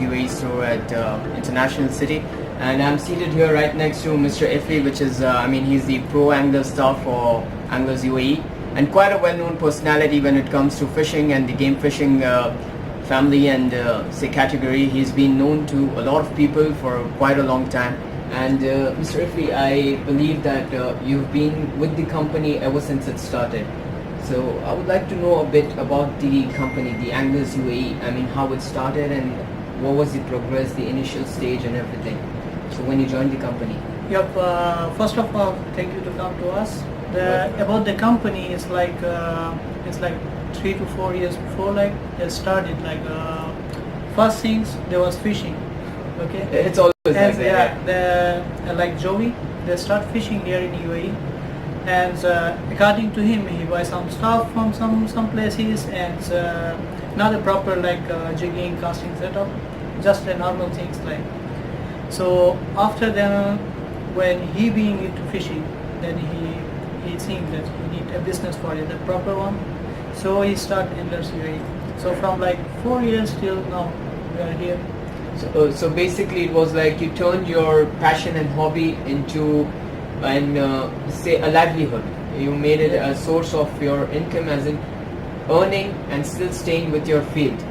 UAE store at International City, and I'm seated here right next to Mr. Iffie, which is he's the pro angler staff for Anglers UAE, and quite a well-known personality when it comes to fishing and the game fishing family and say category. He's been known to a lot of people for quite a long time. And Mr. Iffie, I believe that you've been with the company ever since it started. So I would like to know a bit about the company, the Anglers UAE. I mean, how it started and what was the progress, the initial stage and everything. So when you joined the company. Yep. First of all, thank you to come to us. About the company, it's like 3 to 4 years before it started. First things there was fishing. Okay. It's always like that. Yeah. Like Joey, they start fishing here in UAE. And according to him, he buys some stuff from some places, and not a proper jigging casting setup, just the normal things like. So after then, when he being into fishing, then he think that he need a business for it, the proper one. So he start Anglers UAE. So from 4 years till now, we are here. So basically, it was like you turned your passion and hobby into say a livelihood. You made it a source of your income, as in earning and still staying with your field.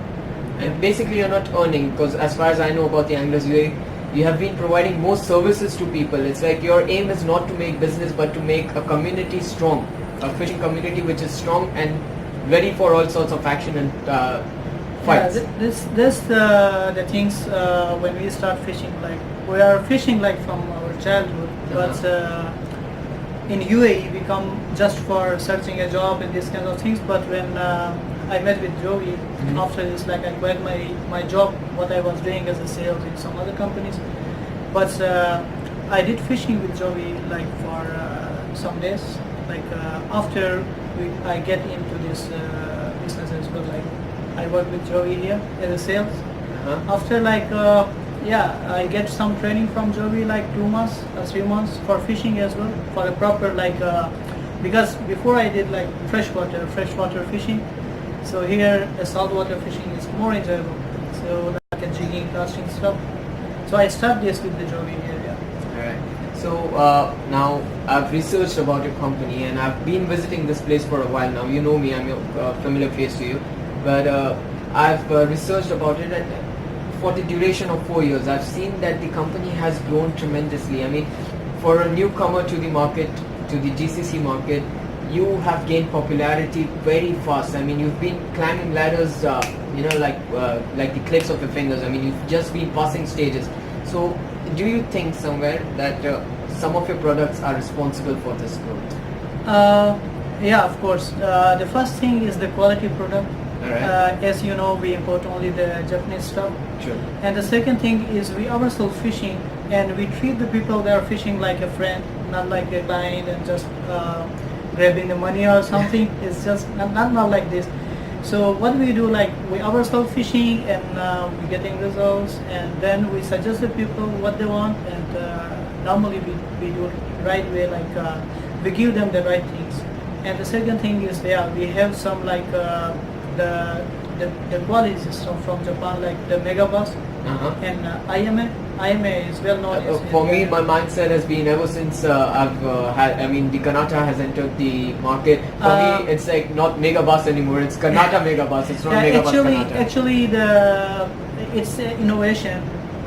And basically you're not earning, because as far as I know about the Anglers UAE, you have been providing more services to people. It's like your aim is not to make business but to make a community strong, a fishing community which is strong and ready for all sorts of action and fights. Yeah, this the things when we start fishing, we are fishing from our childhood, but in UAE we come just for searching a job and these kind of things. But when I met with Joey, after this, I quit my job, what I was doing as a sales in some other companies. But I did fishing with Joey for some days. After I get into this business as well, I work with Joey here as a sales. After I get some training from Joey 2 months or 3 months for fishing as well, for a proper because before I did freshwater fishing. So here saltwater fishing is more enjoyable. So jigging, casting stuff. So I start this with the Joey here. Yeah. Alright. So now I've researched about your company and I've been visiting this place for a while now. You know me, I'm a familiar face to you. But I've researched about it, and for the duration of 4 years, I've seen that the company has grown tremendously. I mean, for a newcomer to the market, to the GCC market, you have gained popularity very fast. I mean, you've been climbing ladders, like the clicks of your fingers. I mean, you've just been passing stages. So, do you think somewhere that some of your products are responsible for this growth? Yeah, of course. The first thing is the quality product. Right. As you know, we import only the Japanese stuff. Sure. And the second thing is we ourselves fishing, and we treat the people that are fishing like a friend, not like a client and just grabbing the money or something. It's just not like this. So what we do, we ourselves fishing, and we getting results, and then we suggest the people what they want, and normally we do it right way, we give them the right things. And the second thing is, we have some the quality system from Japan, the Megabus and IMA. IMA is well known. For me, my mindset has been ever since the Kanata has entered the market. For me, it's not Megabus anymore. It's Kanata Megabus. It's not Megabus Kanata. Actually, it's innovation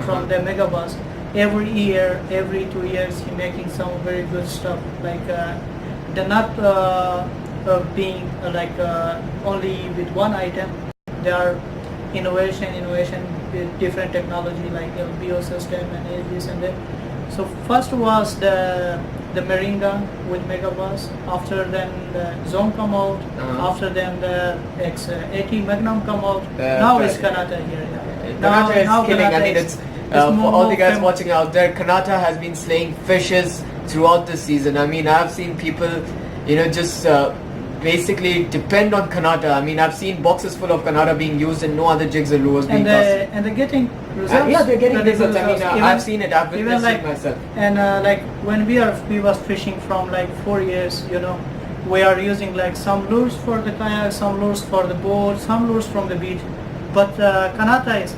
from the Megabus. Every year, every 2 years, he's making some very good stuff. They're not being only with one item. They are innovation with different technology like LBO system and this and that. So first was the Meringa with Megabus. After then the Zone come out. After then the X80 Magnum come out. Now it's Kanata here. Yeah. Kanata is killing. Kanata I mean, it's for all the guys watching out there, Kanata has been slaying fishes throughout the season. I mean, I've seen people, just basically depend on Kanata. I mean, I've seen boxes full of Kanata being used and no other jigs or lures being cast. And they're getting results. Yeah, they're getting results. I mean, I've seen it. I've witnessed it myself. And when we was fishing from 4 years, we are using some lures for the kayak, some lures for the boat, some lures from the beach. But Kanata is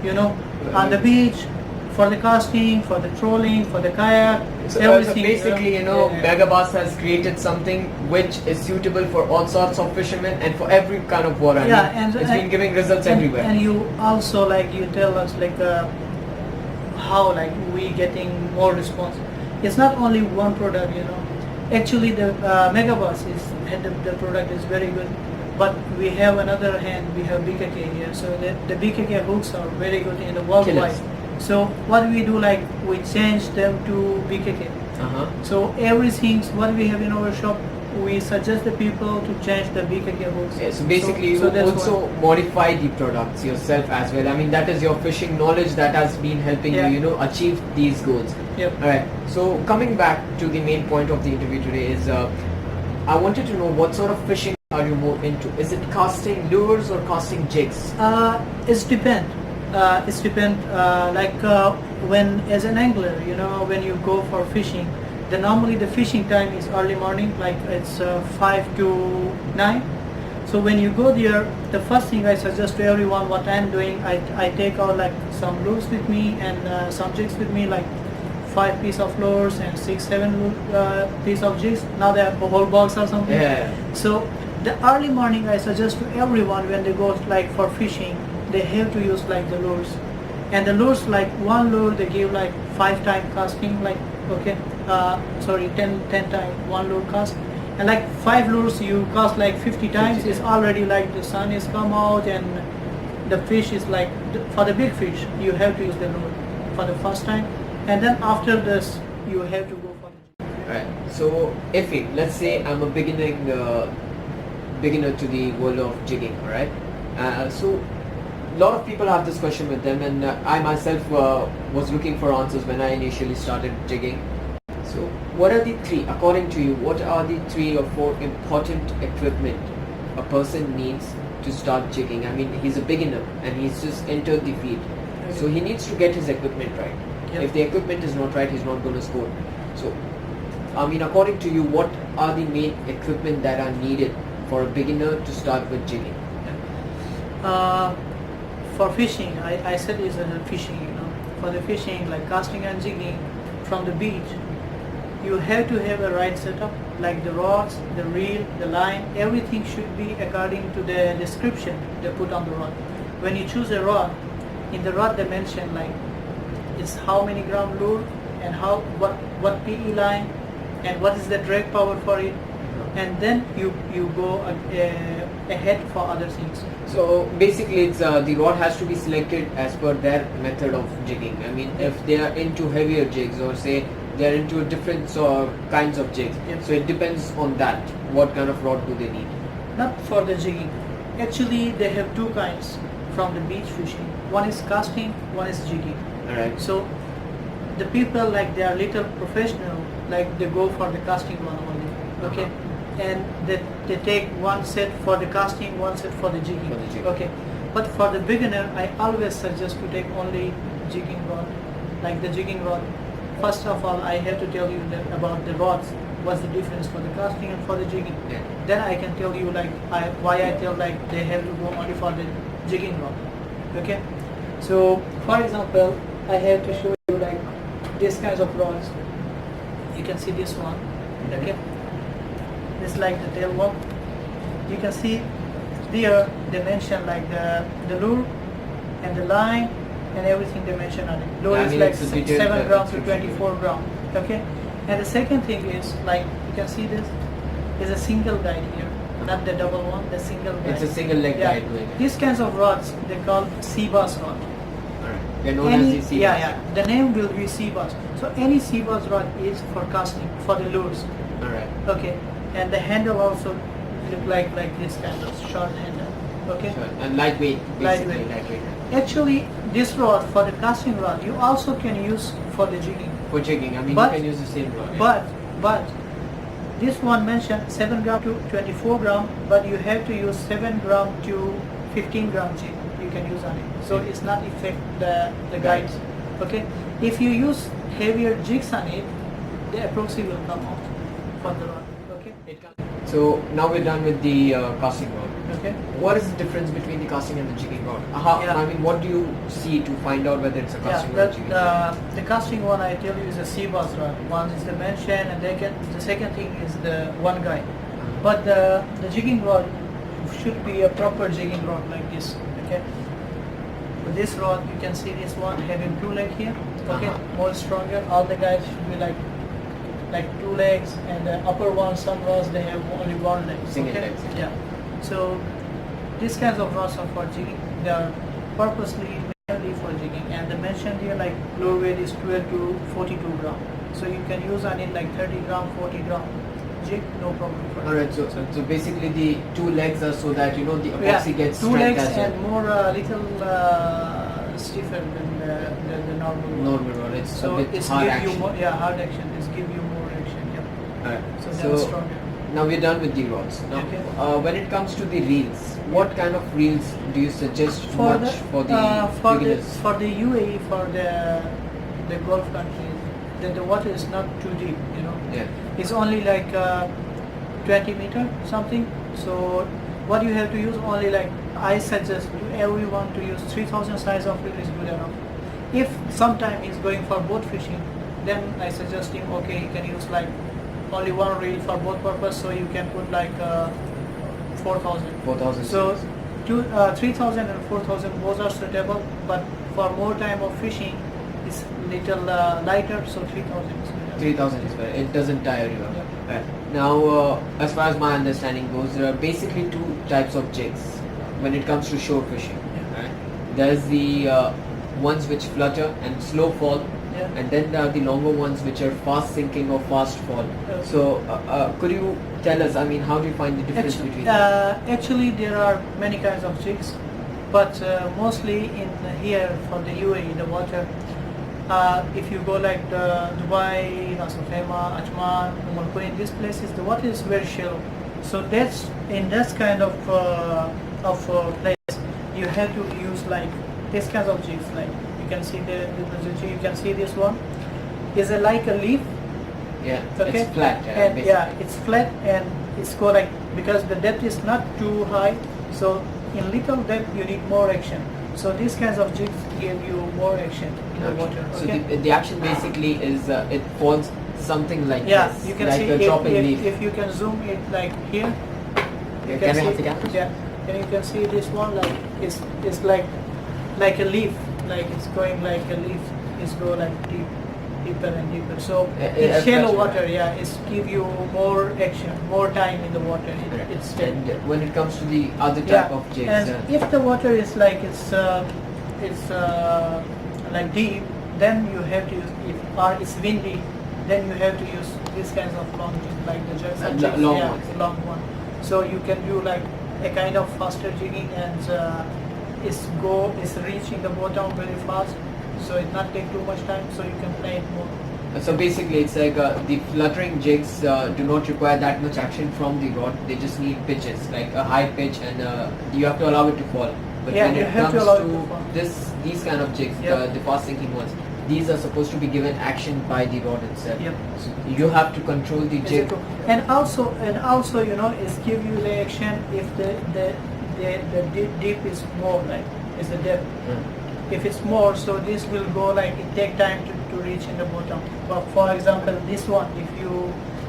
you know, on the beach, for the casting, for the trolling, for the kayak, everything. Basically, Megabass has created something which is suitable for all sorts of fishermen and for every kind of water. And it's been giving results everywhere. And you also you tell us how we getting more response. It's not only one product, Actually, the Megabass the product is very good. But we have another hand, we have BKK here. So the BKK hooks are very good in the worldwide. So what we do, we change them to BKK. So everything what we have in our shop, we suggest the people to change the BKK hooks. Yeah, so basically you also modify the products yourself as well. I mean, that is your fishing knowledge that has been helping you, achieve these goals. Yep. Alright, so coming back to the main point of the interview today is, I wanted to know what sort of fishing are you more into? Is it casting lures or casting jigs? It's depend. When as an angler, when you go for fishing, then normally the fishing time is early morning, it's 5 to 9. So when you go there, the first thing I suggest to everyone, what I'm doing, I take out some lures with me and some jigs with me, 5 pieces of lures and 6-7 pieces of jigs. Now they have a whole box or something. Yeah. So the early morning I suggest to everyone when they go for fishing, they have to use the lures. And the lures, one lure they give 5 time casting, 10 time one lure cast. And 5 lures you cast 50 times, it's already the sun is come out and the fish is for the big fish, you have to use the lure for the first time. And then after this, you have to go for the jig. Alright, so Iffie, let's say I'm a beginner to the world of jigging, alright? So a lot of people have this question with them, and I myself was looking for answers when I initially started jigging. So what are the 3, according to you, what are the 3 or 4 important equipment a person needs to start jigging? I mean, he's a beginner and he's just entered the field. So he needs to get his equipment right. Yep. If the equipment is not right, he's not going to score. So, I mean, according to you, what are the main equipment that are needed for a beginner to start with jigging? For fishing, I said is fishing, For the fishing, casting and jigging from the beach, you have to have a right setup, the rods, the reel, the line, everything should be according to the description they put on the rod. When you choose a rod, in the rod they mention it's how many gram lure and what PE line and what is the drag power for it, and then you go ahead for other things. So basically it's the rod has to be selected as per their method of jigging. I mean, if they are into heavier jigs or say they are into different kinds of jigs, so it depends on that, what kind of rod do they need. Not for the jigging. Actually they have 2 kinds from the beach fishing. One is casting, one is jigging. Alright. So the people they are little professional, they go for the casting one only. Okay. And they take one set for the casting, one set for the jigging. Okay. But for the beginner, I always suggest to take only jigging rod, the jigging rod. First of all, I have to tell you about the rods. What's the difference for the casting and for the jigging? Yeah. Then I can tell you why I tell they have to go only for the jigging rod. Okay. So for example, I have to show you these kinds of rods. You can see this one. Okay. It's the tail one. You can see there they mention the lure and the line and everything they mention on it. Lure is 7 gram to 24 gram. Okay. And the second thing is you can see this is a single guide here, not the double one, the single guide. It's a single leg guide. These kinds of rods they call sea bass rod. Alright. They're known as the sea bass. The name will be sea bass. So any sea bass rod is for casting, for the lures. Alright. Okay. And the handle also look like this kind of short handle. Okay. Sure. And lightweight. Basically lightweight. Actually, this rod for the casting rod you also can use for the jigging. For jigging, I mean you can use the same rod. But this one mentioned 7 gram to 24 gram, but you have to use 7 gram to 15 gram jig you can use on it. So it's not affect the guides. Okay. If you use heavier jigs on it, the epoxy will come out for the rod. Okay. So now we're done with the casting rod. Okay. What is the difference between the casting and the jigging rod? How, Yeah. I mean, what do you see to find out whether it's a Yeah, casting rod or jigging rod? the casting one I tell you is a C-bus rod. One is the mention, and the second thing is the one guy. But the jigging rod should be a proper jigging rod like this. Okay. With this rod, you can see this one having two legs here. Okay, more stronger. All the guys should be like two legs, and the upper one, some rods they have only one leg. Single okay? legs. Yeah. So these kinds of rods are for jigging. They are purposely mainly for jigging, and the mentioned here like lure weight is 12 to 42 gram. So you can use on it like 30 gram, 40 gram jig, no problem for All right. So basically the two legs are so that the epoxy gets two strength legs as well. and more little stiffer than the normal one. Normal rod. It's So a bit it's hard give action. you more, hard action. It's give you more action. Yeah. All right. So they're stronger. Now we're done with the rods. Now, Okay. when it comes to the reels, what kind of reels do you suggest For for the beginners? for the UAE, for the Gulf countries, the water is not too deep. Yeah. It's only like 20 meter something. So what you have to use only like I suggest to everyone to use 3000 size of reel is good enough. If sometime he's going for boat fishing, then I suggest him okay he can use like only one reel for both purpose. So you can put like 4000. 4,000. So 3000 and 4000 both are suitable, but for more time of fishing it's little lighter, so 3000 is good. 3,000 is better. It doesn't tire you out. Yeah. Right. Now, as far as my understanding goes, there are basically two types of jigs when it comes to shore fishing. Yeah. Right? There's the ones which flutter and slow fall, Yeah. and then there are the longer ones which are fast sinking or fast fall. Okay. So, could you tell us? I mean, how do you find the difference between them? Actually, there are many kinds of jigs, but mostly in here for the UAE, the water. If you go like Dubai, Ras Al Khaimah, Ajman, Umm Quwain, these places, the water is very shallow. So that's in that kind of place, you have to use like this kind of jigs. Like you can see the jig, you can see this one is like a leaf. Yeah, Okay, it's flat. and basically. yeah, it's flat and it's go like because the depth is not too high. So in little depth you need more action. So these kinds of jigs give you more action in the water. So Okay. the action basically is it falls something like Yeah, this, you can like see a dropping leaf. if you can zoom it like here. You Can I see, have the camera? Yeah, and you can see this one like it's like a leaf, like it's going like a leaf. It's go like deeper and deeper. So in shallow water, yeah, it's give you more action, more time in the water. It's And when it comes to the other type of jigs, and if the water is like it's like deep, then you have to use or it's windy, then you have to use these kinds of long jigs like the jigs. Long yeah, ones. the long one. So you can do like a kind of faster jigging and it's reaching the bottom very fast. So it not take too much time. So you can play it more. so basically it's like the fluttering jigs do not require that much action from the rod. They just need pitches, like a high pitch, and you have to allow it to fall. But Yeah, when you it have to comes allow it to to fall. these kind of jigs, Yep. the fast sinking ones, these are supposed to be given action by the rod itself. Yep. So you have to control the jig. And also it's give you the action if the deep is more, like is the depth. If it's more, so this will go like it take time to reach in the bottom. But for example, this one,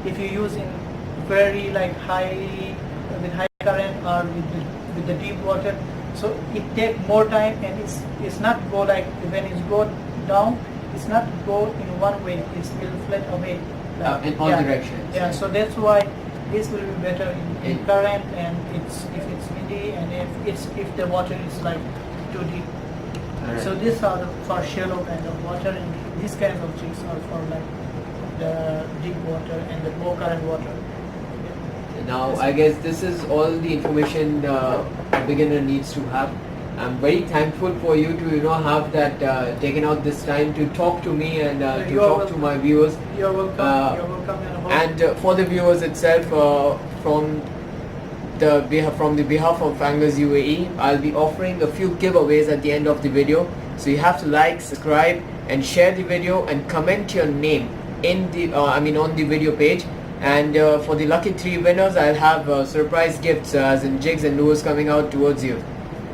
if you use in very like high with high current or with the deep water, so it take more time and it's not go like when it's go down, it's not go in one way. It will flat away. In all directions. Yeah, so that's why this will be better in current and if it's windy and if the water is like too deep. Alright. So these are for shallow kind of water, and these kinds of jigs are for like the deep water and the low current water. Now, I guess this is all the information a beginner needs to have. I'm very thankful for you to have that taken out this time to talk to me and to You are talk to welcome. my viewers. You're welcome. You're welcome. And for the viewers itself, from the behalf of Anglers UAE, I'll be offering a few giveaways at the end of the video. So you have to like, subscribe, and share the video and comment your name in the on the video page. And for the lucky 3 winners, I'll have surprise gifts as in jigs and lures coming out towards you.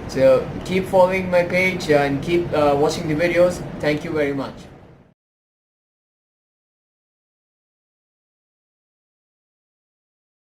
So keep following my page and keep watching the videos. Thank you very much.